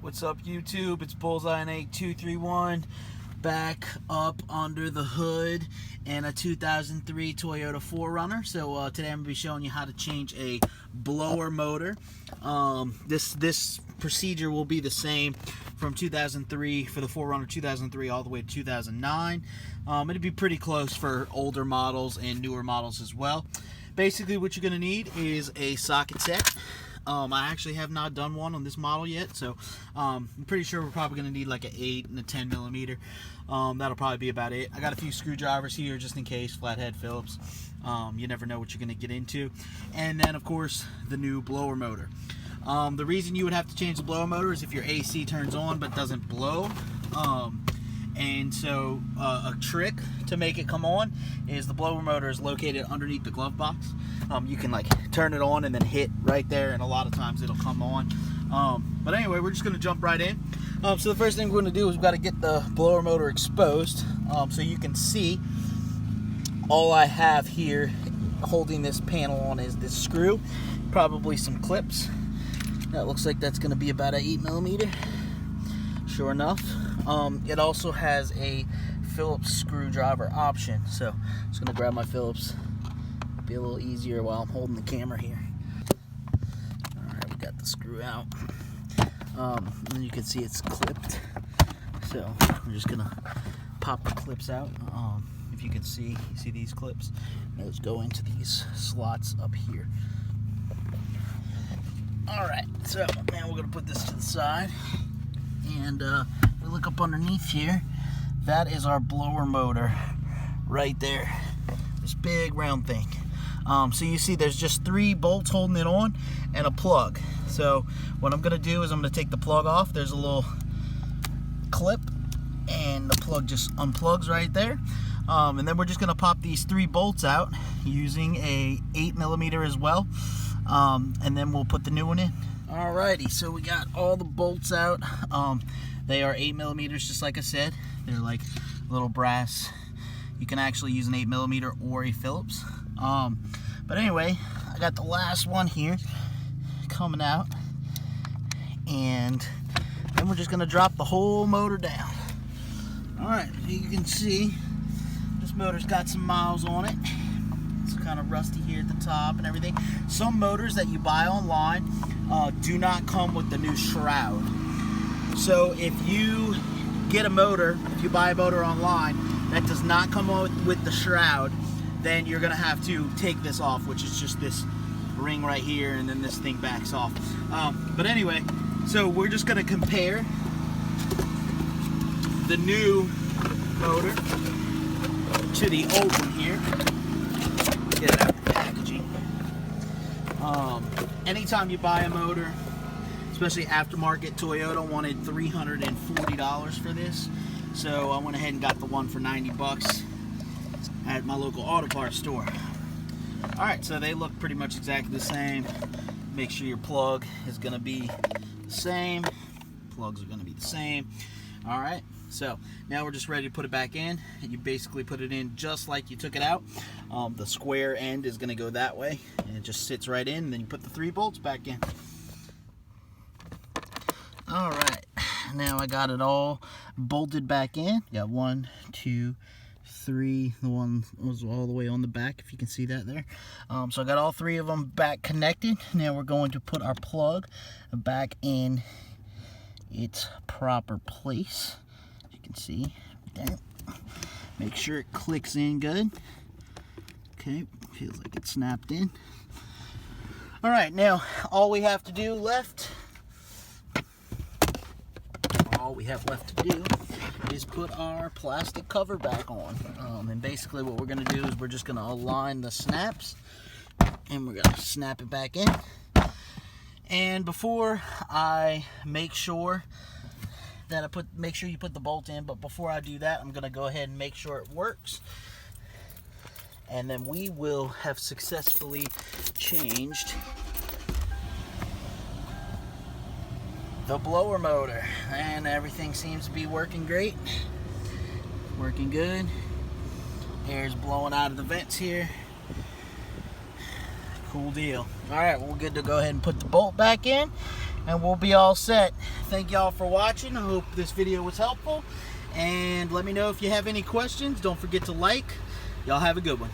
What's up, YouTube? It's Bullseye 8231 back up under the hood in a 2003 Toyota 4Runner. So today I'm going to be showing you how to change a blower motor. This procedure will be the same from 2003 for the 4Runner 2003 all the way to 2009. It'll be pretty close for older models and newer models as well. Basically what you're going to need is a socket set. I actually have not done one on this model yet, so I'm pretty sure we're probably going to need like an 8 and a 10 millimeter. That'll probably be about it. I got a few screwdrivers here just in case, flathead Phillips. You never know what you're going to get into. And then, of course, the new blower motor. The reason you would have to change the blower motor is if your AC turns on but doesn't blow. And so a trick to make it come on is the blower motor is located underneath the glove box. You can like turn it on and then hit right there, and a lot of times it'll come on. But anyway, we're just going to jump right in. So the first thing we're going to do is we've got to get the blower motor exposed so you can see. All I have here holding this panel on is this screw, probably some clips. That looks like that's going to be about an 8 millimeter. Sure enough. It also has a Phillips screwdriver option, so I'm just going to grab my Phillips. Be a little easier while I'm holding the camera here. Alright, we got the screw out. And you can see it's clipped, so we're just going to pop the clips out. If you can see, you see these clips? Those go into these slots up here. Alright, so now we're going to put this to the side. And we look up underneath here, that is our blower motor right there, this big round thing. So you see there's just 3 bolts holding it on and a plug. So what I'm going to do is I'm going to take the plug off. There's a little clip and the plug just unplugs right there. And then we're just going to pop these 3 bolts out using a 8 millimeter as well. And then we'll put the new one in. Alrighty, so we got all the bolts out. They are 8 millimeters, just like I said. They're like little brass. You can actually use an 8 millimeter or a Phillips. But anyway, I got the last one here coming out, and then we're just gonna drop the whole motor down. Alright, you can see this motor's got some miles on it. It's kind of rusty here at the top and everything. Some motors that you buy online do not come with the new shroud. So if you get a motor, if you buy a motor online that does not come with the shroud, then you're gonna have to take this off, which is just this ring right here, and then this thing backs off. But anyway, so we're just gonna compare the new motor to the old one here. Get it out of the packaging. Anytime you buy a motor, especially aftermarket, Toyota wanted $340 for this, so I went ahead and got the one for 90 bucks at my local auto parts store. Alright, so they look pretty much exactly the same. Make sure your plug is going to be the same. Plugs are going to be the same. Alright, so now we're just ready to put it back in, and you basically put it in just like you took it out. The square end is going to go that way, and it just sits right in, and then you put the 3 bolts back in. Alright, now I got it all bolted back in. Got 1, 2, 3. The one was all the way on the back, if you can see that there. So I got all 3 of them back connected. Now we're going to put our plug back in its proper place. As you can see there. Make sure it clicks in good. Okay, feels like it snapped in. Alright, now all we have to do left to do is put our plastic cover back on. And basically what we're going to do is we're just going to align the snaps, and we're going to snap it back in. And before I make sure that make sure you put the bolt in, but before I do that, I'm going to go ahead and make sure it works. And then we will have successfully changed the blower motor, and everything seems to be working great. Working good. Air's blowing out of the vents here. Cool deal. Alright, well, we're good to go ahead and put the bolt back in, and we'll be all set. Thank y'all for watching. I hope this video was helpful, and let me know if you have any questions. Don't forget to like. Y'all have a good one.